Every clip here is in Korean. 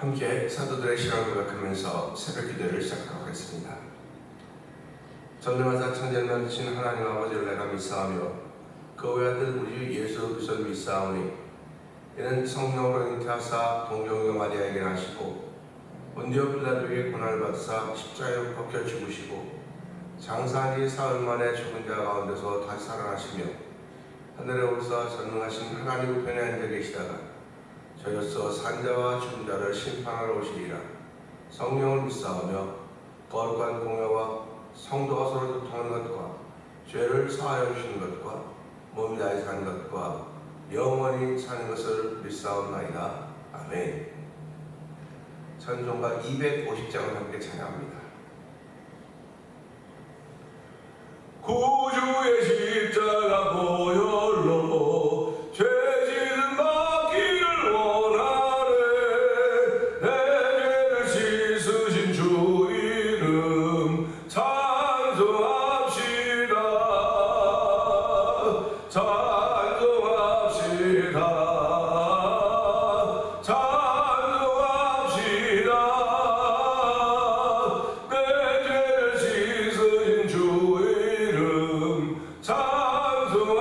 함께 사도들의 신앙을 고백하면서 새벽 기도를 시작하도록 하겠습니다. 전능하사 천지를 만드신 하나님 아버지를 내가 믿사오며 그 외아들 우리 예수 그리스도를 믿사오니 이는 성령으로 잉태하사 동정녀 마리아에게 나시고 본디오 빌라도에게 고난을 받으사 십자가에 벗겨 죽으시고 장사한 지 사흘 만에 죽은 자 가운데서 다시 살아나시며 하늘에 오르사 전능하신 하나님 우편에 앉아 계시다가 저희로서 산자와 죽은 자를 심판하러 오시리라. 성령을 믿사오며 거룩한 공회와 성도가 서로 교통하는 것과 죄를 사하여 주시는 것과 몸이 다시 사는 것과 영원히 사는 것을 믿사옵나이다. 아멘. 찬송가 250장을 함께 찬양합니다. 구주의 십자가 보혈로 죄짓는 받기를 원하네. 내 죄를 씻으신 주 이름 찬송합시다. 찬송합시다.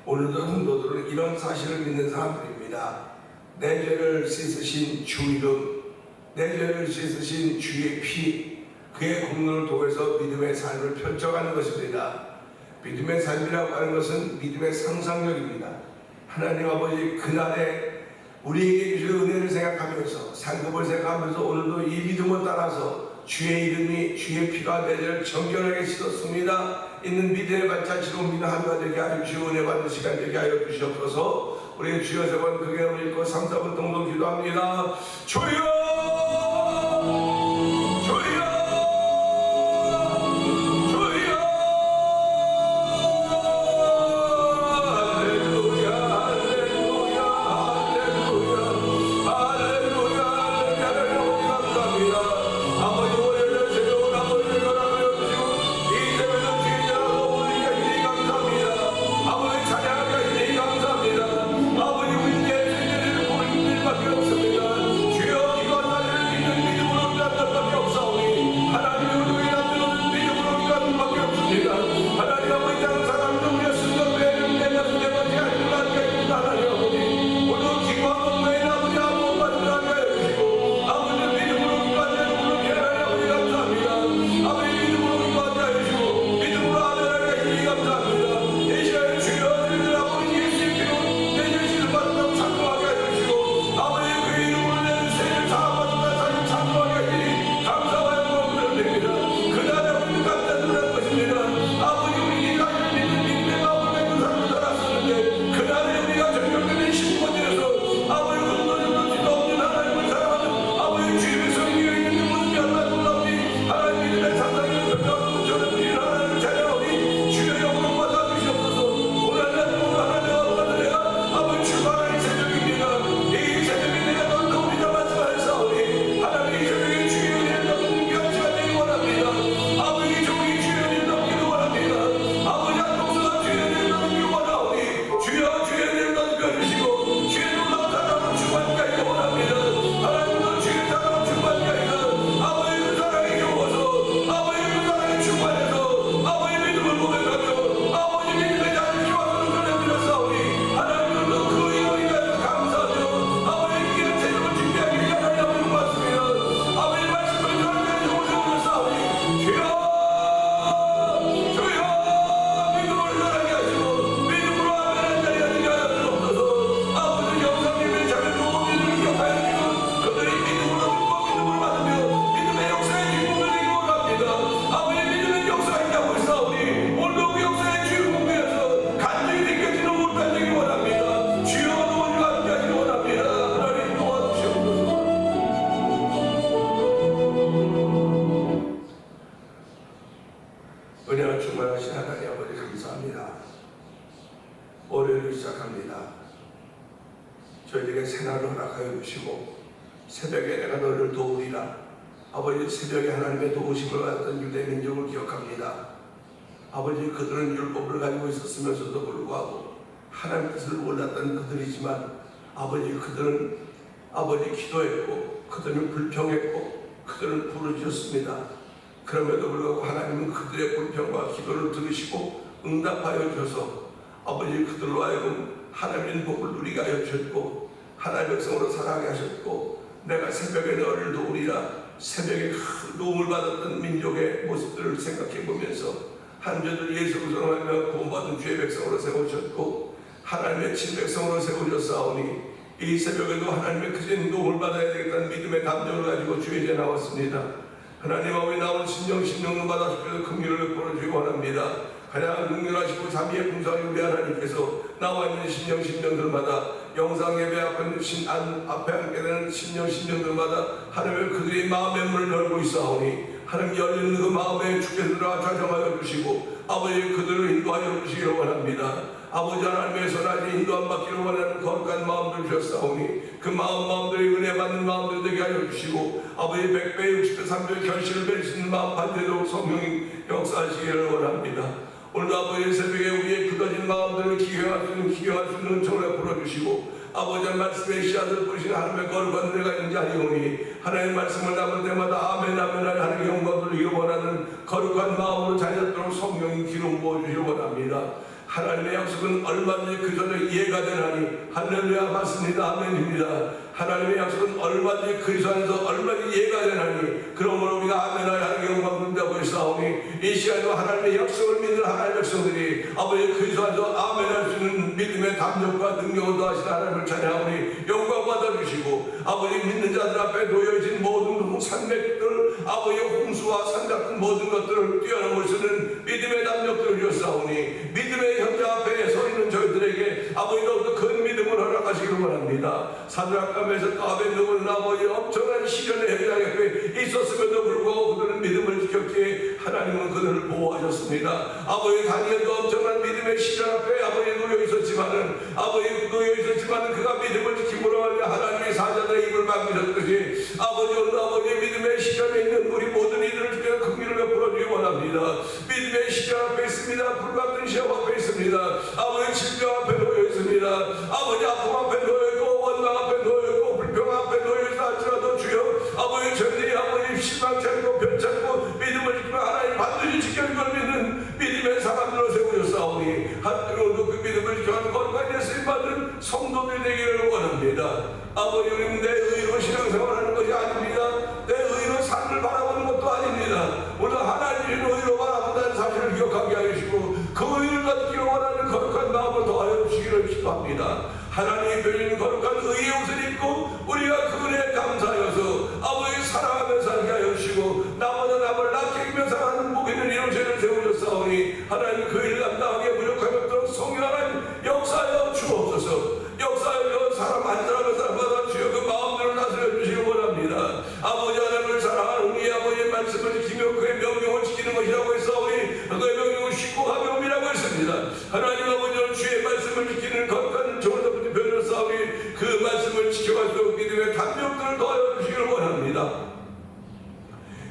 오늘도 성도들은 이런 사실을 믿는 사람들입니다. 내 죄를 씻으신 주 이름, 내 죄를 씻으신 주의 피, 그의 공로를 통해서 믿음의 삶을 펼쳐가는 것입니다. 믿음의 삶이라고 하는 것은 믿음의 상상력입니다. 하나님 아버지 그날에 우리에게 주신 은혜를 생각하면서 상급을 생각하면서 오늘도 이 믿음을 따라서 주의 이름이 주의 피가 내 죄를 정결하게 씻었습니다. 있는 믿음의 발자취로 믿는 하루가 되게 하여 주시고 은혜 받는 시간 되게 하여 주시옵소서. 우리 주여 세 번 크게 읽고 3, 4분 동동 기도합니다. 주여! 아버지 저희에게 새날을 허락하여 주시고 새벽에 내가 너희를 도우리라. 아버지, 새벽에 하나님의 도우심을 받았던 유대 민족을 기억합니다. 아버지, 그들은 율법을 가지고 있었으면서도 불구하고 하나님 뜻을 몰랐던 그들이지만 아버지, 그들은 기도했고 그들은 불평했고 그들은 부르짖었습니다. 그럼에도 불구하고 하나님은 그들의 불평과 기도를 들으시고 응답하여 주셔서 아버지, 그들로 하여금 하나님의 복을 누리게 하여 주셨고 하나님의 백성으로 살아가게 하셨고 내가 새벽에 너를 도우리라. 새벽에 큰 도움을 받았던 민족의 모습들을 생각해 보면서 한저들 예수 그리스도로 하며 구원받은 주의 백성으로 세우셨고 하나님의 친백성으로 세우셨사오니 이 새벽에도 하나님의 크신 도움을 받아야 되겠다는 믿음의 담력을 가지고 주의 제 나왔습니다. 하나님 아버지, 나온 신령을 받아주셔서 긍휼을 베풀어 주시기 원합니다. 가장 능률하시고 자비의 풍성하신 우리 하나님께서 나와 있는 신령들마다 영상 예배 앞에 함께 되는 신령들마다 하나님의 그들의 마음의 문을 열고 있사오니 하나님 열리는 그 마음의 주께서 좌정하여 주시고 아버지, 그들을 인도하여 주시기를 원합니다. 아버지 하나님의 선하신 인도함 받기를 원하는 거룩한 마음들 주셨사오니 그 마음들이 은혜 받는 마음들 되게 하여 주시고 아버지 100배 60배 3배 결실을 맺을 수 있는 마음 반대로 성령이 역사하시기를 원합니다. 오늘도 아버지 새벽에 우리의 굳어진 마음들을 기경할 수 있는 은총을 풀어주시고 아버지의 말씀에 씨앗을 뿌리신 하나님의 거룩한 은혜가 있는 자리오니 하나님의 말씀을 나눌 때마다 아멘 하나님의 영광을 누리기 원하는 거룩한 마음으로 자녀들로 성령이 기름 부어주시기 원합니다. 하나님의 약속은 얼마든지 그 전에 이해가 되나니 할렐루야 맞습니다. 아멘입니다. 하나님의 약속은 얼마든지 그리스도 안에서 얼마든지 이해가 되나니 그러므로 우리가 아멘 하나님의 영광을 누린다고 했사오니 이 시간에도 하나님의 약속을 믿는 하나님의 백성들이 아버지 그리스도 안에서 아멘 할 수 있는 믿음의 담력과 능력을 더하시는 하나님을 찬양하오니 영광 받아주시고 아버지 믿는 자들 앞에 놓여진 모든 산맥들 아버지 홍수와 산 같은 모든 것들을 뛰어넘을 수 있는 믿음의 담력들을 주셨사오니 믿음의 형제 앞에 서 있는 저희들에게 아버지 더욱더 큰 믿음을 허락하시기를 원합니다. 사드락과 메삭과 아벳느고는 아버지 엄청난 시련의 현장 옆에 있었음에도 불구하고 그들은 믿음을 지켰기에 하나님은 그들을 보호하셨습니다. 아버지 다니엘도 엄청난 믿음의 시련 앞에 아버지 놓여 있었지만은 그가 믿음을 지킴으로 하나님의 사자들의 입을 막으셨듯이 아버지 오늘 아버지 믿음의 시련에 있는 우리 모든 이들을 주께서 긍휼을 베풀어 주기 원합니다. 믿음의 시련 앞에 있습니다. 불같은 시험 앞에 있습니다. 아버지 질병 앞에 놓여 있습니다. 아버지 아픔 앞에 놓여 있고 원망 앞에 놓여 있고 불평 앞에 놓여 있다 할지라도 주여 아버지 저희들이 아버지 실망치 않고 변치 않고 믿음을 지키며 하나님 반드시 지켜줄 걸 믿는 믿음의 사람들로 세우셨사오니 하나님도 그 믿음을 지켜가는 거룩한 예수님 받은 성도들이 되기를 원합니다. 아버지 우리는 내 의로 신앙생활하는 것이 아닙니다. 내 의로 삶을 바라보는 것도 아닙니다. 오늘 하나님의 의로 바라본다는 사실을 기억하게 하시고 그 의를 갖기를 원하는 거룩한 마음을 더하여 주시기를 기도합니다. 하나님이 베리는 거룩한 의의 옷을 입고 우리가 그 은혜에 감사하여서 아버지 사랑하며 살게 하여 주시고 나보다 남을 낫게 이기며 사랑하는 복 있는 이런 죄를 세우셨사오니 하나님 그 일을 감당하기에 무력하였던 성령 하나님 역사하여 주옵소서. 역사하여 사람 한 사람마다 주여 그 마음들을 다스려 주시기 원합니다. 아버지 하나님을 사랑하는 우리 아버지의 말씀을 지키며 그의 명령을 지키는 것이라고 했사오니 그의 명령은 쉽고 가벼움이라고 했습니다. 하나님 아버지는 주의 말씀을 지키는 거룩한 정을 변호사오니 그 말씀을 지켜가지고 믿음의 담력들을 더하여 주시기를 원합니다.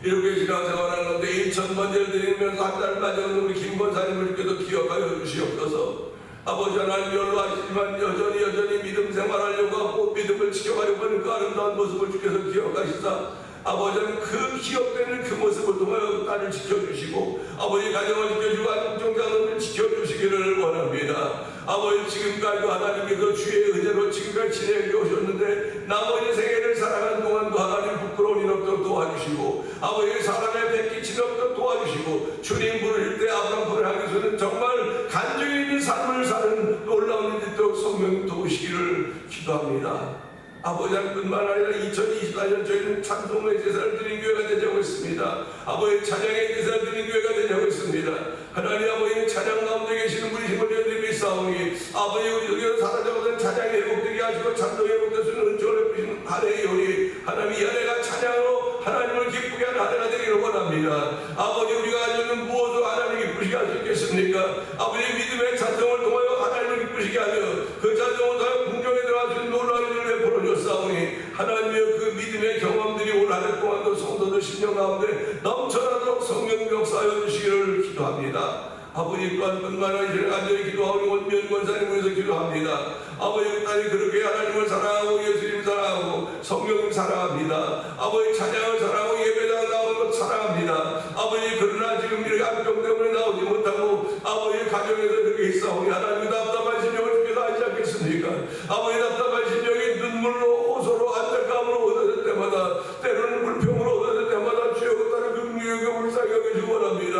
이렇게 신앙생활하는 건데 1,000번째를 드리면서 한 달 맞은 우리 김권사님을 주께서 기억하여 주시옵소서. 아버지 하나님 연로하시지만 여전히 믿음 생활하려고 하고 믿음을 지켜가려고 하는 그 아름다운 모습을 주께서 기억하시사 아버지는 그 기억되는 그 모습을 통하여 딸을 지켜주시고 아버지 가정을 지켜주고 안정자들을 지켜주시기를 원합니다. 아버지 지금까지도 하나님께서 주의 은혜로 지금까지 지내게 오셨는데 나머지 생애를 살아가는 동안도 하나님 부끄러운 일 없도록 도와주시고 아버지 사람의 뱉기치 없도록 도와주시고 주님 부르실 때 아브라함 부를 하기서는 정말 간증이 있는 삶을 사는 놀라운 일이 있도록 성령 도우시기를 기도합니다. 아버지 뿐만 아니라 2024년 저희는 찬송의 제사를 드린 교회가 되자고 했습니다. 아버지 찬양의 제사를 드린 교회가 되자고 했습니다. 하나님 아버지 찬양 가운데 계시는 분이심을 저희들이 믿사오니 아버지 우리 살아가는 찬양이 회복되게 하시고 찬송이 회복될 수 있는 은총을 베푸시는 한 해의 요리 하나님 이 한 해가 찬양으로 하나님을 기쁘게 하는 한 해가 되기를 원합니다. 아버지 우리가 가지고 있는 무엇으로 하나님 기쁘시게 할 수 있겠습니까? 아버지 믿음의 찬송을 통하여 하나님을 기쁘시게 하며 그 찬송을 통하여 궁정에 들어갈 수 있는 놀라운 심령 가운데 넘쳐나도록 성령 역사하여 주시기를 기도합니다. 아버지 또한 뿐만 아니라 간절히 기도하고 원면 권사님 위해서 기도합니다. 아버지 딸이 그렇게 하나님을 사랑하고 예수님 사랑하고 성령님 사랑합니다. 아버지 찬양을 사랑하고 예배당 나오는 것 사랑합니다. 아버지 그러나 지금 이렇게 암병 때문에 나오지 못하고 아버지 가정에서 그렇게 있사오니 하나님 답답한 심령을 주께서 하지 않겠습니까? 아버지 답답한 심령이 눈물로 호소로 안타까움으로 얻어질 때마다 때로는 불평으로 얻어질 때마다 주여 그 딸의 긍휼하게 울사하게 여기시기 원합니다.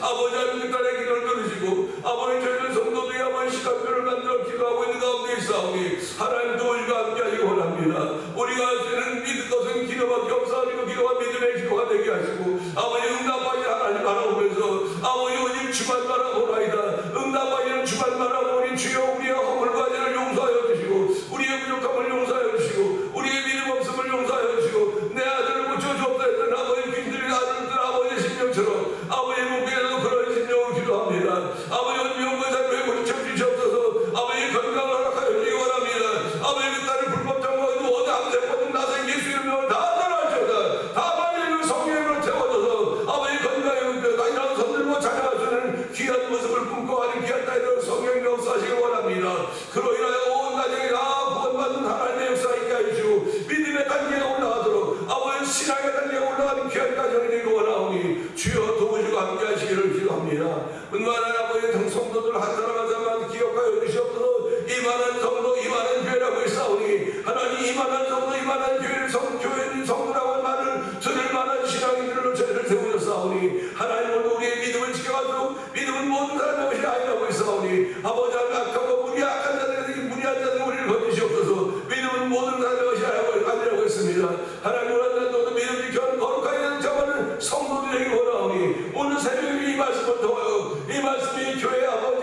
아버지 하나님 딸의 기도를 들으시고 아버지 저희들 성도들이 아버지 시간표를 만들어 기도하고 있는 가운데 있사오니 하나님 도우시고 함께 하시기 원합니다. 우리가 쓰는 믿을 것은 기도밖에 없사오니 그 기도가 믿음의 기도가 되게 하시고 아버지 응답하시 하나님 바라보면서 아버지 오직 주만 바라보나이다. 응답하시는 주만 바라보니 주여 우리의 허물과 죄를 용서하여 주시고 우리의 부족함을 용서하여 주시고 우리의 믿음 없음을 용서하여 주시고 내 아들을 고쳐주옵다 했던 아버지 빈들이 아들들 아버지의 심령처럼 아버지 목에서도 그런 심령을 기도합니다. 아버지 원명 권사님의 고쳐 주시옵소서. 아버지 건강을 허락하여 주시기 원합니다. 아버지 그 딸이 불법 정보에도 어디 암세포든 나서 예수 이름으로 다 떠나시오다. 다만 성령으로 태워줘서 아버지 건강에 은혜가 이런 손들고 찾아가시는 귀한 모습을 꿈꿔하는 귀한 딸들을 성령 역사하시기 원합니다. 그로 인하여 온 가정이 다 구원받는 하나님의 역사 있게 해주시고 믿음의 단계가 올라가도록 아버지 신앙의 단계가 올라가는 귀한 가정이 되기 원하오니 주여 도우시고 함께 하시기를 기도합니다. 은만한 아버지 성도들 한 사람 한 사람한테 기억하여 주시옵소서. 이만한 성도 이만한 교회라고 했사오니 하나님 이만한 성도 이만한 교회를 교회는 성도라고 말을 들을 만한 신앙인들로 저희를 세우셨사오니 하나님 오늘 우리의 믿음을 지켜가도록 믿음은 모든 사람의 것이 아니라고 했사오니 아버지 악하고 무리한 자들에게 무리한 자들 우리를 건지시옵소서. 믿음은 모든 사람의 것이 아니라고 했습니다. 하나님 오늘 너도 믿음 지켜는 거룩하게 되는 자만은 성도들에게 원하오니 오늘 새벽에 이 말씀을 통하여 이 말씀이 교회 아버지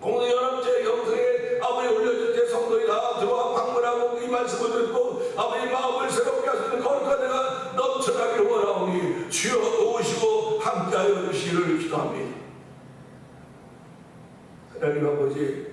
공동연합제 형성에 아버지 올려줄 때 성도들이 다 들어와 방문하고 이 말씀을 듣고 아버지 마음을 새롭게 하시는 거룩한 데가 넘쳐나기를 원하오니 주여 도우시고 함께하여 주시기를 기도합니다. 하나님 아버지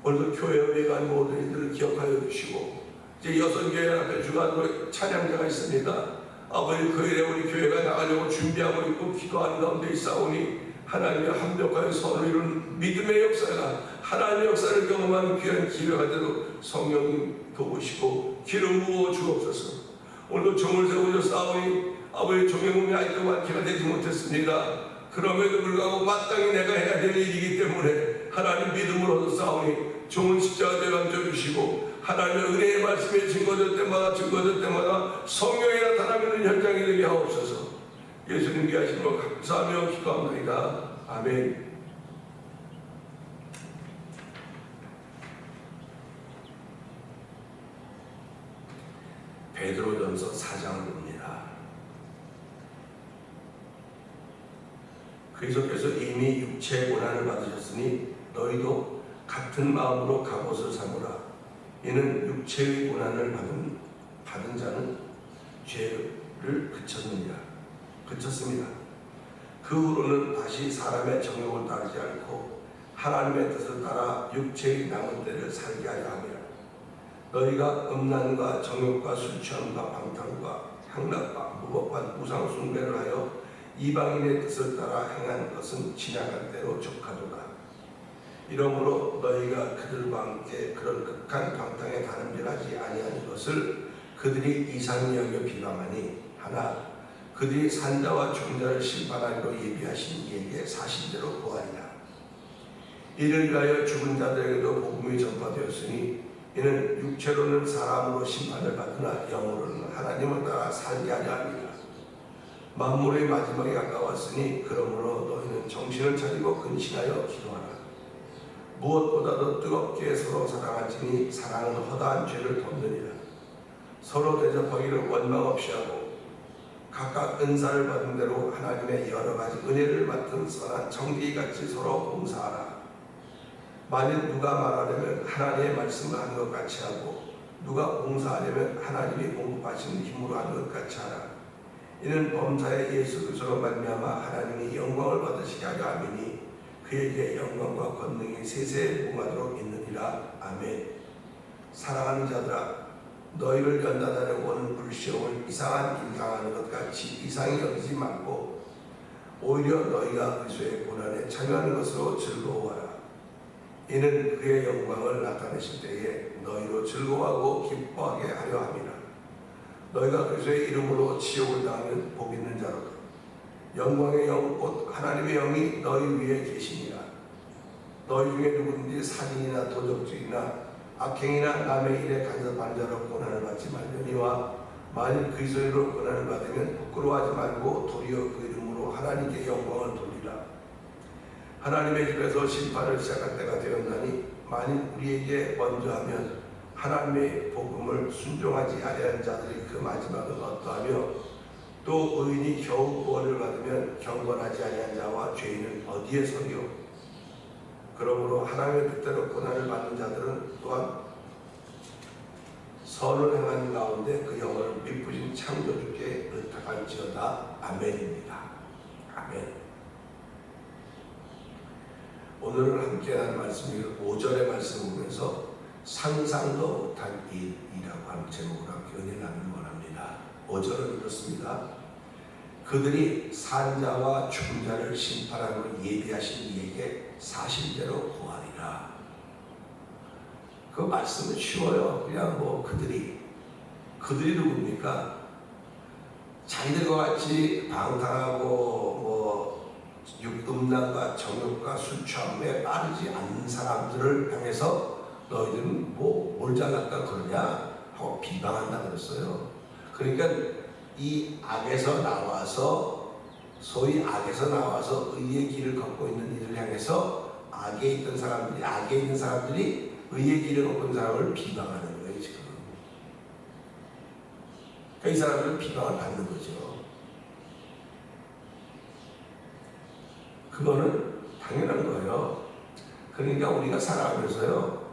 오늘도 교회에 매간 모든 이들을 기억하여 주시고 이제 여성교회 앞에 주간으로 찬양자가 있습니다. 아버지 그 일에 우리 교회가 나가려고 준비하고 있고 기도하는 가운데 있사오니 하나님의 완벽한 선을 이룬 믿음의 역사가 하나님의 역사를 경험하는 귀한 기회가 되도록 성령님 도우시고 기름 부어 주옵소서. 오늘도 종을 세우셨사오니 아버지 종의 몸이 아직도 완쾌가 되지 못했습니다. 그럼에도 불구하고 마땅히 내가 해야 될 일이기 때문에 하나님 믿음으로 얻었사오니 종은 십자가에 감춰주시고 하나님의 은혜의 말씀에 증거될 때마다 성령이 나타나는 현장이 되게 하옵소서. 예수님께 하심으로 감사하며 기도합니다. 아멘. 베드로전서 4장을 봅니다. 그리스도께서 이미 육체의 고난을 받으셨으니 너희도 같은 마음으로 갑옷을 삼으라. 이는 육체의 고난을 받은 자는 죄를 그쳤습니다. 그 후로는 다시 사람의 정욕을 따르지 않고 하나님의 뜻을 따라 육체의 남은 때를 살게 하려 함이라. 너희가 음란과 정욕과 술취함과 방탕과 향락과 무법한 우상 숭배를 하여 이방인의 뜻을 따라 행하는 것은 지나간 때로 족하도다. 이러므로 너희가 그들과 함께 그런 극한 방탕에 다름질하지 아니하는 것을 그들이 이상히 여겨 비방하니 하나 그들이 산자와 종자를 심판하기로 예비하신 이에게 사실대로 보아리라. 이를 위하여 죽은 자들에게도 복음이 전파되었으니 이는 육체로는 사람으로 심판을 받으나 영으로는 하나님을 따라 살게 하려 함이라. 만물의 마지막이 가까웠으니 그러므로 너희는 정신을 차리고 근신하여 기도하라. 무엇보다도 뜨겁게 서로 사랑할지니 사랑은 허다한 죄를 덮느니라. 서로 대접하기를 원망 없이 하고 각각 은사를 받은 대로 하나님의 여러 가지 은혜를 맡은 선한 청지기같이 서로 봉사하라. 만일 누가 말하려면 하나님의 말씀을 하는 것 같이 하고 누가 봉사하려면 하나님이 공급하시는 힘으로 하는 것 같이 하라. 이는 범사의 예수 그리스도로 말미암아 하나님이 영광을 받으시게 하려 함이니 그에게 영광과 권능이 세세에 무궁하도록 있느니라. 아멘. 사랑하는 자들아, 너희를 연단하려고 오는 불시험을 이상한 일 당하는 것 같이 이상히 여기지 말고 오히려 너희가 그리스도의 고난에 참여하는 것으로 즐거워하라. 이는 그의 영광을 나타내실 때에 너희로 즐거워하고 기뻐하게 하려 함이라. 너희가 그리스도의 이름으로 지옥을 당하면 복 있는 자로다. 영광의 영 곧 하나님의 영이 너희 위에 계시니라. 너희 중에 누구든지 살인이나 도적질이나 악행이나 남의 일에 간섭하는 자로 고난을 받지 말려니와 만일 그리스도로 고난을 받으면 부끄러워하지 말고 도리어 그 이름으로 하나님께 영광을 돌리라. 하나님의 집에서 심판을 시작할 때가 되었나니 만일 우리에게 먼저 하면 하나님의 복음을 순종하지 아니한 자들이 그 마지막은 어떠하며 또 의인이 겨우 구원을 받으면 경건하지 아니한 자와 죄인은 어디에 서리요. 그러므로 하나님의 뜻대로 고난을 받는 자들은 또한 선을 행하는 가운데 그 영혼을 미쁘신 창조주께 의탁할지어다. 아멘입니다. 아멘. 오늘 함께한 말씀이 5절의 말씀을 보면서 상상도 못한 일이라고 하는 제목으로 함께 은혜를 나누기 원합니다. 5절은 이렇습니다. 그들이 산자와 충자를 심판하러 예비하신 이에게 사실대로 구하리라. 그 말씀은 쉬워요. 그냥 그들이 누굽니까? 자기들과 같이 방탕하고 음란과 정욕과 술 취함에 빠르지 않는 사람들을 향해서 너희들은 뭘 잘났다 그러냐 하고 비방한다 그랬어요. 그러니까 이 악에서 나와서 소위 악에서 나와서 의의 길을 걷고 있는 이들을 향해서 악에 있는 사람들이 의의 길을 걷고 있는 사람을 비방하는 거예요 지금. 그러니까 이 사람들은 비방을 받는 거죠. 그거는 당연한 거예요. 그러니까 우리가 살아가면서요,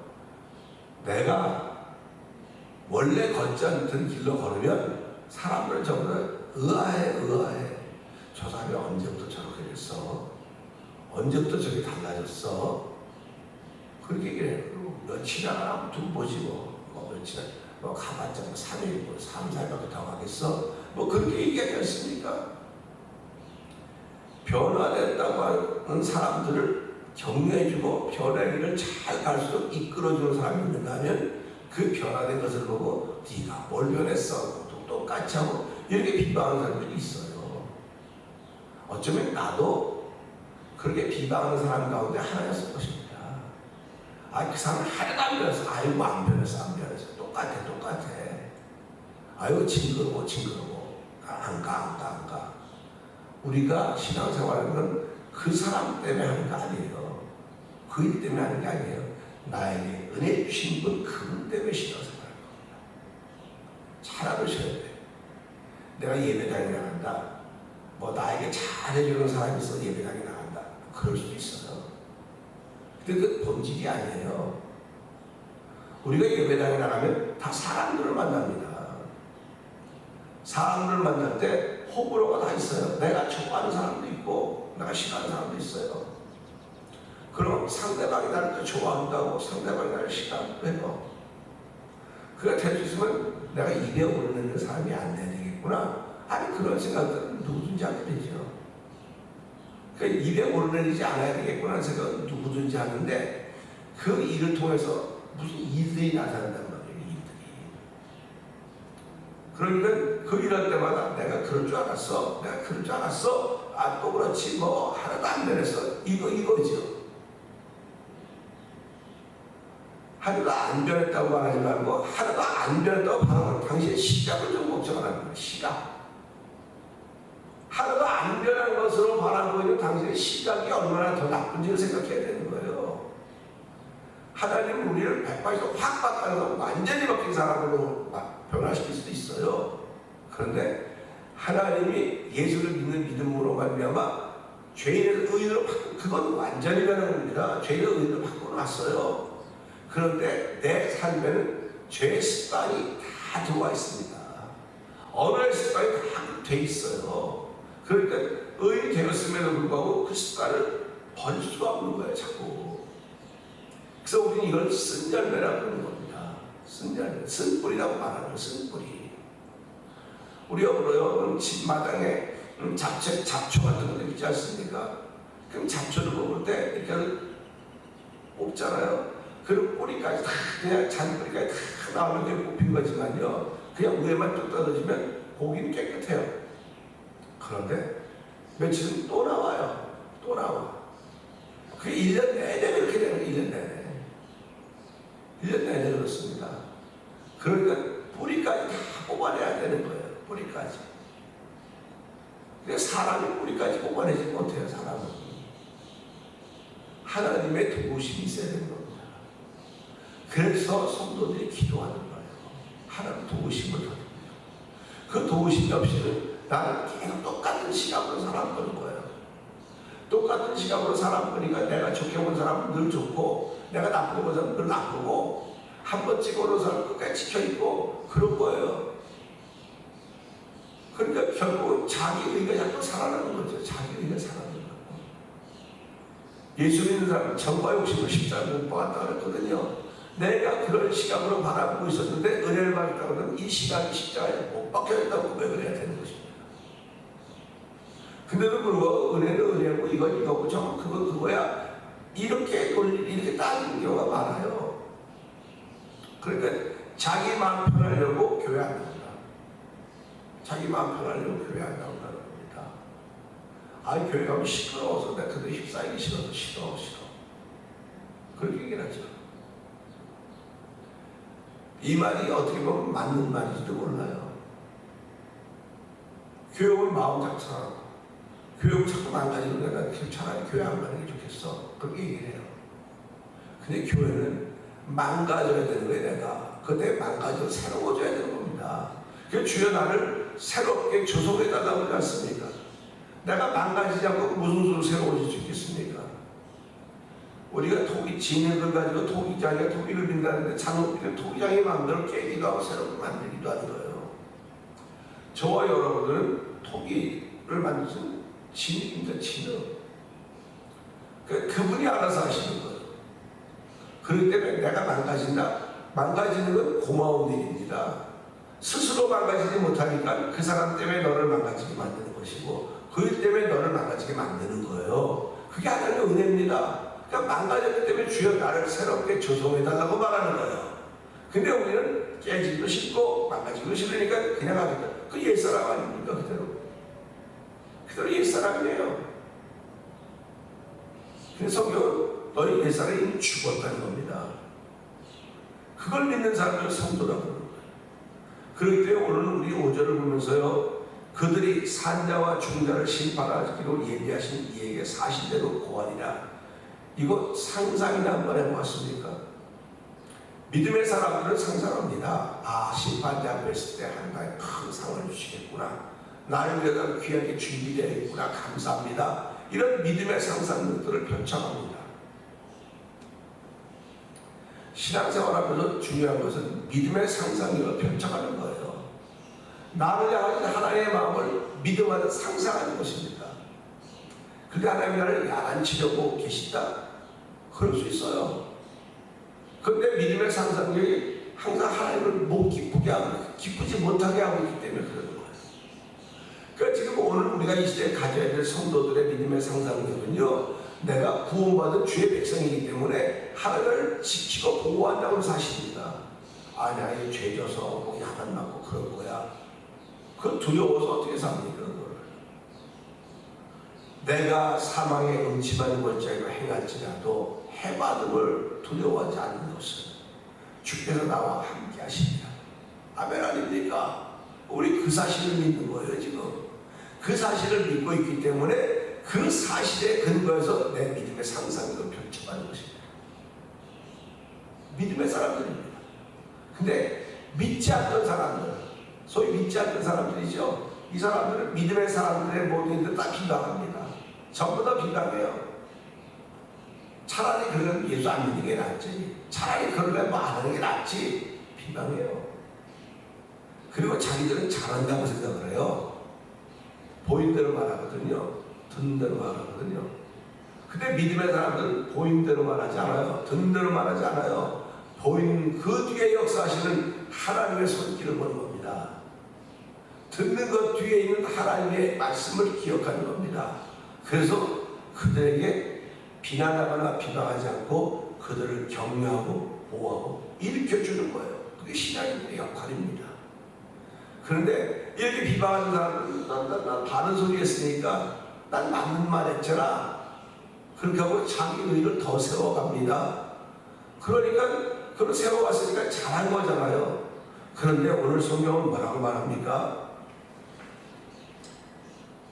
내가 원래 걷지 않던 길로 걸으면 사람들은 전부 다 의아해. 저 사람이 언제부터 저렇게 됐어? 언제부터 저게 달라졌어? 그렇게 얘기해요. 며칠 안 두고 보지 며칠 가봤자 3일 3, 4일밖에 더 가겠어? 그렇게 얘기하지 않습니까? 변화됐다고 하는 사람들을 격려해주고 변화를 잘 갈수록 이끌어주는 사람이 있는가 하면 그 변화된 것을 보고 네가 뭘 변했어? 똑같이 하고 이렇게 비방하는 사람들이 있어요. 어쩌면 나도 그렇게 비방하는 사람 가운데 하나였을 것입니다. 그 사람 하나도 안 변했어. 아이고 안 변했어. 똑같아. 아이고 징그러워. 안 가. 우리가 신앙생활하는 건 그 사람 때문에 하는 거 아니에요. 그 일 때문에 하는 게 아니에요. 나에게 은혜 주신 분 그분 때문에 신앙생활하는 겁니다. 잘 알으셔야 돼. 내가 예배당에 나간다. 나에게 잘해주는 사람이 있어 예배당에 나간다. 그럴 수도 있어요. 근데 그 본질이 아니에요. 우리가 예배당에 나가면 다 사람들을 만납니다. 사람들을 만날 때 호불호가 다 있어요. 내가 좋아하는 사람도 있고 내가 싫어하는 사람도 있어요. 그럼 상대방이 나를 더 좋아한다고 상대방이 나를 싫어한다고 해요. 그가 될 수 있으면 내가 입에 오르는 사람이 안 되겠구나. 그런 생각들은 누구든지 하게 되죠. 그러니까 입에 오르내리지 않아야 되겠구나 하는 생각은 누구든지 하는데 그 일을 통해서 무슨 일들이 나타난단 말이에요. 일들이. 그러니까 그 일할 때마다 내가 그럴 줄 알았어. 또 그렇지 하나도 안 변했어. 이거죠. 하나도 안 변했다고 말하지 말고 하나도 안 변했다고 말하면 당신의 시각을 좀 걱정하라는 거예요. 시각. 하나도 안 변한 것으로 바라보고 있는 당신의 시각이 얼마나 더 나쁜지를 생각해야 되는 거예요. 하나님은 우리를 180도 확 바꿔서 완전히 바뀐 사람으로 변화시킬 수도 있어요. 그런데 하나님이 예수를 믿는 믿음으로 말미암아 죄인을 의인으로 바꾸고 그건 완전히 변한 겁니다. 죄인을 의인으로 바꿔놨어요. 그런데 내 삶에는 죄의 습관이 다 들어와 있습니다. 언어의 습관이 다 돼 있어요. 그러니까 의인이 되었음에도 불구하고 그 습관을 버릴 수가 없는 거예요. 자꾸. 그래서 우리는 이걸 쓴 열매라고 하는 겁니다. 쓴 뿌리라고 말하는 거예요. 쓴 뿌리. 우리 어머니요 집 마당에 잡초 같은 거 있지 않습니까? 그럼 잡초를 먹을 때 이렇게 뽑잖아요. 그럼 뿌리까지 다 그냥 잔뿌리까지 다 나오는 게 뽑힌 거지만요. 그냥 위에만 뚝 떨어지면 고기는 깨끗해요. 그런데 며칠은 또 나와요. 또 나와. 그게 1년 내내 그렇게 되는 거예요. 1년 내내. 1년 내내 그렇습니다. 그러니까 뿌리까지 다 뽑아내야 되는 거예요. 뿌리까지. 근데 사람이 뿌리까지 뽑아내지 못해요. 사람은. 하나님의 도우심이 있어야 되는 겁니다. 그래서 성도들이 기도하는 거예요. 하나님 도우심을 받는 거예요. 그 도우심이 없이는 나는 계속 똑같은 시각으로 살아보는 거예요. 똑같은 시각으로 살아보니까 내가 좋게 본 사람은 늘 좋고 내가 나쁘게 본 사람은 늘 나쁘고 한 번 찍어놓은 사람은 끝까지 지켜있고 그런 거예요. 그러니까 결국은 자기 의가 자꾸 살아나는 거죠. 자기 의가 살아나는 거예요. 예수 믿는 사람은 정과 욕심을 십자가에 못 박았다고 그랬거든요. 내가 그런 시각으로 바라보고 있었는데 은혜를 받았다고 하면 이 시각이 십자가에 못 박혀있다고 고백을 해야 되는 것입니다. 근데도 불구하고 은혜는 은혜고 이건 이거고 저건 그거야 이렇게 따지는 경우가 많아요. 그러니까 자기 마음 편하려고 교회 안 나온다. 자기 마음 편하려고 교회 안 나온다는 겁니다. 아니 교회 가면 시끄러워서 내가 그들 휩싸이기 싫어서 싫어. 그렇게 얘기를 하죠. 이 말이 어떻게 보면 맞는 말인지도 몰라요. 교육을 마음 작성하고 교육을 자꾸 망가지고 내가 차라리 교회 안 가는 게 좋겠어. 그렇게 얘기를 해요. 근데 교회는 망가져야 되는 거예요. 내가 그때 망가져 새로워져야 되는 겁니다. 그 주여 나를 새롭게 조성해달라고 그러지 않습니까? 내가 망가지지 않고 무슨 수로 새로워질 수 있겠습니까? 우리가 진흙을 가지고 토기장에 토기를 빈다는데 잔혹비는 토기장이 마음대로 깨기도 하고 새롭게 만들기도 하는 거예요. 저와 여러분들은 토기를 만드신 진흙입니다. 진흙. 그분이 알아서 하시는 거예요. 그렇기 때문에 내가 망가진다? 망가지는 건 고마운 일입니다. 스스로 망가지지 못하니까 그 사람 때문에 너를 망가지게 만드는 것이고 그 일 때문에 너를 망가지게 만드는 거예요. 그게 하나님의 은혜입니다. 그러니까 망가졌기 때문에 주여 나를 새롭게 조성해달라고 말하는 거예요. 근데 우리는 깨지기도 싫고 망가지기도 싫으니까 그냥 하겠다. 그 옛사람 아닙니까? 그대로 옛사람이에요. 그래서 성경은 너희 옛사람이 이미 죽었다는 겁니다. 그걸 믿는 사람들은 성도라고 그러는 거예요. 그렇기 때문에 오늘은 우리 5절을 보면서요. 그들이 산자와 중자를 심판하기로 예비하신 이에게 사실대로 고하리라. 이거 상상이나 한번 해보았습니까? 믿음의 사람들은 상상합니다. 아, 심판대 앞에 있을 때 하나님의 큰 상을 주시겠구나. 나를 위해서 귀하게 준비되어 있구나. 감사합니다. 이런 믿음의 상상들을 펼쳐갑니다. 신앙생활하면서 중요한 것은 믿음의 상상력을 펼쳐가는 거예요. 나를 향하신 하나님의 마음을 믿음하는 상상하는 것입니다. 그런데 하나님이 나를 야단치려고 계신다? 그럴 수 있어요. 그런데 믿음의 상상력이 항상 하나님을 못 기쁘게 하고 기쁘지 못하게 하고 있기 때문에 그러는 거예요. 그러니까 지금 오늘 우리가 이 시대에 가져야 될 성도들의 믿음의 상상력은요, 내가 구원받은 주의 백성이기 때문에 하나님을 지키고 보호한다고 사실입니다. 아니야, 이 죄져서 뭐 야단 맞고 그런 거야. 그 두려워서 어떻게 삽니까? 그거를. 내가 사망의 음침한 골짜기로 행할지라도 해받음을 두려워하지 않는 것은 주께서 나와 함께 하십니다. 아멘 아닙니까? 우리 그 사실을 믿는 거예요. 지금 그 사실을 믿고 있기 때문에 그 사실에 근거해서 내 믿음의 상상력을 펼쳐가는 것입니다. 믿음의 사람들입니다. 근데 믿지 않던 사람들, 소위 믿지 않던 사람들이죠. 이 사람들은 믿음의 사람들의 모든 일들 다 비방합니다. 전부 다 비방해요. 차라리 그러면 예수 안 믿는 게 낫지. 차라리 그러면 뭐 안 하는 게 낫지. 비방해요. 그리고 자기들은 잘한다고 생각을 해요. 보인 대로 말하거든요. 듣는 대로 말하거든요. 근데 믿음의 사람들은 보인 대로 말하지 않아요. 듣는 대로 말하지 않아요. 보이는 그 뒤에 역사하시는 하나님의 손길을 보는 겁니다. 듣는 것 뒤에 있는 하나님의 말씀을 기억하는 겁니다. 그래서 그들에게 비난하거나 비방하지 않고 그들을 격려하고 보호하고 일으켜주는 거예요. 그게 신앙인의 역할입니다. 그런데 이렇게 비방하는 사람은 난 바른 소리 했으니까 난 맞는 말 했잖아. 그렇게 하고 자기 의를 더 세워갑니다. 그러니까 그걸 세워갔으니까 잘한 거잖아요. 그런데 오늘 성경은 뭐라고 말합니까?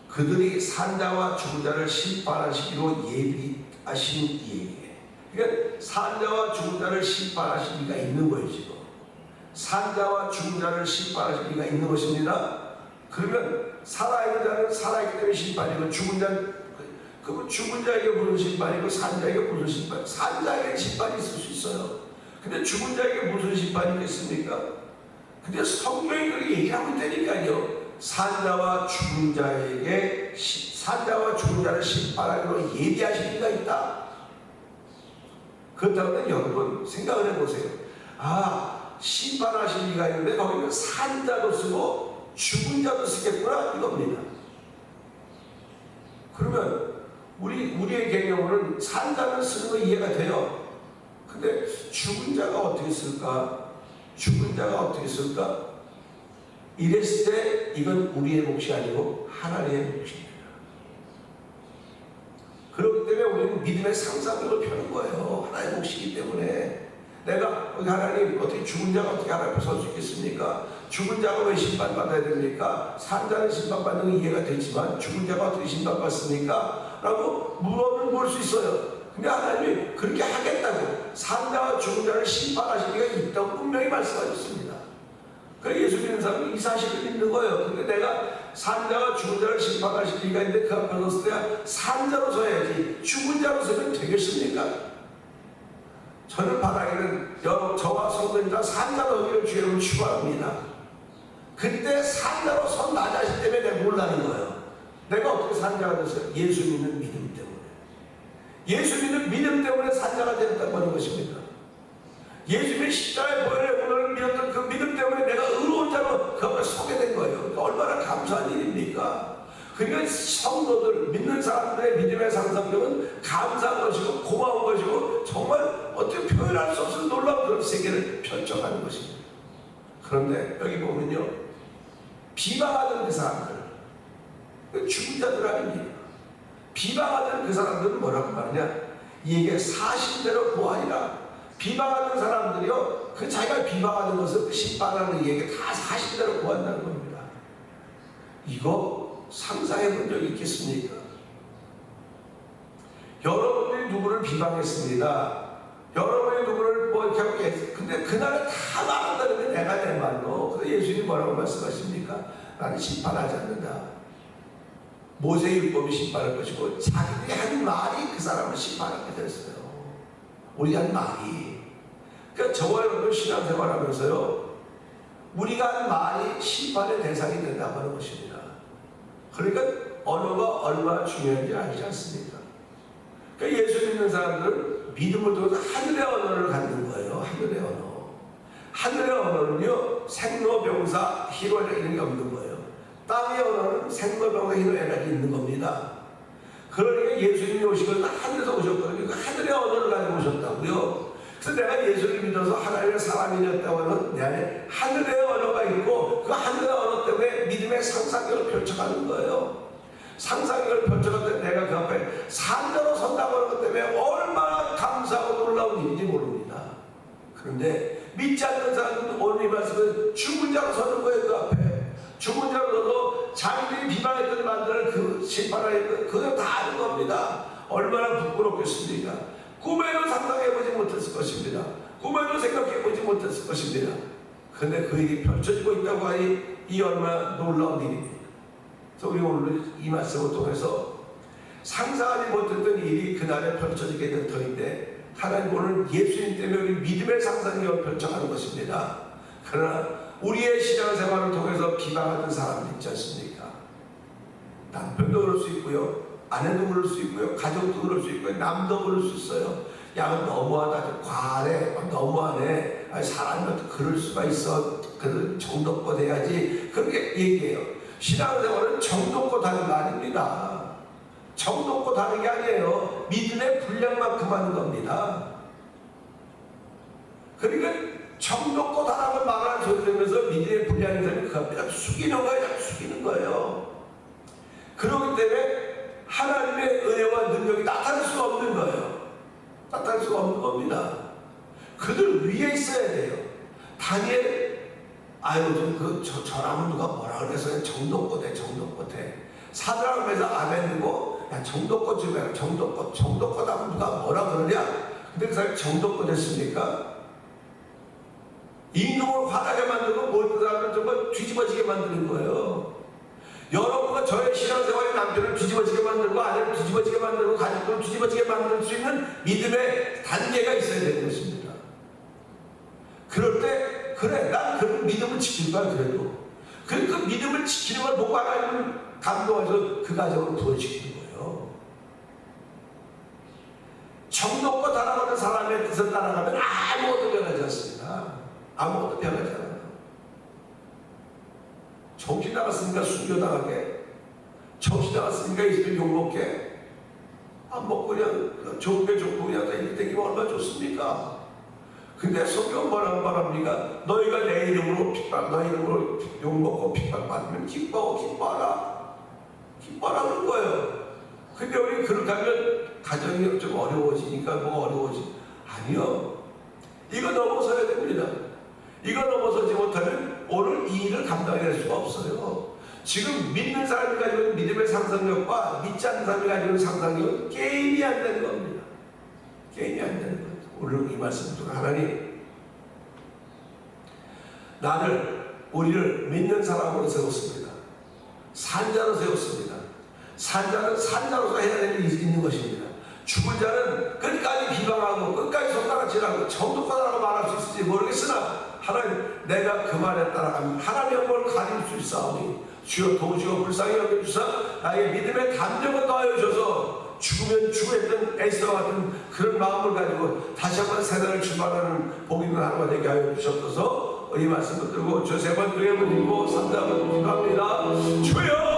그들이 산자와 죽은 자를 심판하시기로 예비하신 이에게. 그러니까 산자와 죽은 자를 심판하실 리가 있는 거예요. 지금 산자와 죽은 자를 심판하실 리가 있는 것입니다. 그러면 살아있는 자는 살아있기 때문에 심판이고 죽은 자는 그 죽은 자에게 무슨 심판이고 산자에게 무슨 심판? 산자에게 심판이 있을 수 있어요. 근데 죽은 자에게 무슨 심판이 있겠습니까? 근데 성경이 그렇게 얘기하고 있다니까요. 산자와 죽은 자에게 산자와 죽은 자를 심판하기로 예비하신 이가 있다. 그렇다면 여러분 생각을 해보세요. 심판하신 이가 있는데 거기는 산자도 쓰고 죽은 자도 쓰겠구나 이겁니다. 그러면 우리의 개념으로는 산자는 쓰는 거 이해가 돼요. 근데 죽은 자가 어떻게 쓸까? 죽은 자가 어떻게 쓸까? 이랬을 때 이건 우리의 몫이 아니고 하나님의 몫입니다. 그렇기 때문에 우리는 믿음의 상상력을 펴는 거예요. 하나님의 몫이기 때문에. 내가 하나님 어떻게 죽은 자가 어떻게 하나님 앞에 설 수 있겠습니까? 죽은 자가 왜 심판받아야 됩니까? 산자는 심판받는 건 이해가 되지만 죽은 자가 어떻게 심판받습니까? 라고 물어볼 수 있어요. 근데 하나님이 그렇게 하겠다고 산자와 죽은 자를 심판하실 리가 있다고 분명히 말씀하셨습니다. 그래서 예수 믿는 사람은 이 사실을 믿는 거예요. 근데 내가 산자와 죽은 자를 심판하실 리가 있는데 그 앞에 섰을 때 산자로 서야지 죽은 자로 서면 되겠습니까? 저는 바라기는 저와 성도님 다 산자로 서기를 주님을 축원합니다. 그때 산자로 선 나 자신 때문에 내가 놀라는 거예요. 내가 어떻게 산자가 됐어요? 예수 믿는 믿음 때문에. 예수 믿는 믿음 때문에 산자가 되었다고 하는 것입니다. 예수님의 십자가의 보혈의 오늘을 믿었던 그 믿음 때문에 내가 의로운 자로 그 앞에 서게 된 거예요. 그러니까 얼마나 감사한 일입니까? 그러니까 성도들, 믿는 사람들의 믿음의 상상력은 감사한 것이고 고마운 것이고 정말 어떻게 표현할 수 없을 놀라운 그런 세계를 펼쳐가는 것입니다. 그런데 여기 보면요, 비방하던 그 사람들, 죽은 자들 아닙니까? 비방하던 그 사람들은 뭐라고 말하냐? 이에게 사실대로 보아이라. 비방하는 사람들이요, 그 자기가 비방하는 것을 그 심판하는 이에게 다 사실대로 보한다는 겁니다. 이거 상상해 본 적이 있겠습니까? 여러분들이 누구를 비방했습니다. 여러분이 누구를 뭐 이렇게 하고 했어요. 근데 그날은 다 말한다는데 내가 내 말로. 그래서 예수님이 뭐라고 말씀하십니까? 나는 심판하지 않는다. 모세의 율법이 심판할 것이고 자기들이 한 말이 그 사람을 심판하게 됐어요. 우리가 한 말이. 그러니까 저와 여러분 신앙생활하면서요, 우리가 한 말이 심판의 대상이 된다고 하는 것입니다. 그러니까 언어가 얼마나 중요한지 알지 않습니까? 그러니까 예수 믿는 사람들은 믿음을 통해서 하늘의 언어를 갖는 거예요. 하늘의 언어. 하늘의 언어는요, 생로병사 희로애락 이런 게 없는 거예요. 땅의 언어는 생로병사 희로애락이 있는 겁니다. 그러니까 예수님이 오시고 하늘에서 오셨거든요. 그 하늘의 언어를 가지고 오셨다고요. 그래서 내가 예수를 믿어서 하나님의 사람이 되었다고 하면 내 안에 하늘의 언어가 있고 그 하늘의 언어 때문에 믿음의 상상력을 펼쳐가는 거예요. 상상력을 펼쳐갈 때 내가 그 앞에 산자로 선다고 하는 것 때문에 얼마나 감사하고 놀라운 일인지 모릅니다. 그런데 믿지 않는 사람들은 오늘 이 말씀은 죽은 자로 서는 거예요. 그 앞에 죽은 자로 서도 자기들이 비방했던 만들을 그 심판하는 그걸 다 아는 겁니다. 얼마나 부끄럽겠습니까? 꿈에도 상상해보지 못했을 것입니다. 꿈에도 생각해보지 못했을 것입니다. 그런데 그 일이 펼쳐지고 있다고 하니 이 얼마나 놀라운 일입니까? 그래서 우리 오늘 이 말씀을 통해서 상상하지 못했던 일이 그날에 펼쳐지게 된 터인데 하나님 오늘 예수님 때문에 우리 믿음의 상상력을 펼쳐가는 것입니다. 그러나 우리의 신앙생활을 통해서 비방하는 사람들 있지 않습니까? 남편도 그럴 수 있고요, 아내도 그럴 수 있고요, 가족도 그럴 수 있고요, 남도 그럴 수 있어요. 야 너무하다, 과하네, 너무하네, 사람이 그럴 수가 있어, 그 정도껏 해야지, 그렇게 얘기해요. 신앙생활은 정도껏 하는 거 아닙니다. 정도껏 하는 게 아니에요. 믿음의 분량만큼 하는 겁니다. 그러니까 정도껏 하라고 말하는 소리 들으면서 믿음의 분량이 되면 그겁니다. 숙이는 거예요. 숙이는 거예요. 그렇기 때문에 하나님의 은혜와 능력이 나타날 수가 없는 거예요. 나타날 수가 없는 겁니다. 그들 위에 있어야 돼요. 다니엘, 저라면 누가 뭐라 그래서 정도껏 해, 정도껏 해. 사드락에서 아멘이고, 야, 정도껏 좀 해라, 정도껏 하면 누가 뭐라 그러냐? 근데 그 사람이 정도껏 했습니까? 임금을 화나게 만들고 모든 사람을 정말 뒤집어지게 만드는 거예요. 여러분과 저의 신앙생활의 남편을 뒤집어지게 만들고 아내를 뒤집어지게 만들고 가족들을 뒤집어지게 만들 수 있는 믿음의 단계가 있어야 되는 것입니다. 그럴 때 그래, 난 그런 믿음을 지킬 거야. 그래도 그 믿음을 지키는 걸 보고 하나님은 감동해서 그 가정을 구원시키는 거예요. 정도껏 따라가는 사람의 뜻을 따라가면 아무것도 변하지 않습니다. 아무것도 변하지 않아요. 정신 나갔으니까 숨겨당하게, 정신 나갔으니까 이집에 욕먹게, 안 먹고 그냥 좋은 게 좋고 그냥 이렇게 되기면 얼마나 좋습니까? 근데 성경 뭐라고 말합니까? 너희가 내 이름으로 너희 이름으로 욕먹고 핍박받으면 기뻐하라 그런 거예요. 근데 우리 그렇게 하면 가정이 좀 어려워지니까 뭐 어려워지? 아니요. 이거 넘어서야 됩니다. 이거 넘어서지 못하면 오늘 이 일을 감당해낼 수가 없어요. 지금 믿는 사람이 가지고 있는 믿음의 상상력과 믿지 않는 사람이 가지고 있는 상상력은 게임이 안 되는 겁니다. 게임이 안 되는 겁니다. 오늘 이 말씀 중 하나님, 우리를 믿는 사람으로 세웠습니다. 산자로 세웠습니다. 산자는 산자로서 해야 될 일이 있는 것입니다. 죽은 자는 끝까지 비방하고 끝까지 손가락질하고 정도껏하라고 말할 수 있을지 모르겠으나 하나님, 내가 그 말에 따라가면 하나님의 영광을 가릴 수 있사오니 주여 도우시고 불쌍히 여겨주사 나의 믿음의 담력을 더하여 주셔서 죽으면 죽었던 에스더와 같은 그런 마음을 가지고 다시 한번 세상을 출발하는 복 있는 하루가 되게 하여 주셨소서. 이 말씀을 들고 저 세 번 두에 번 읽고 3, 4번 기도합니다. 주여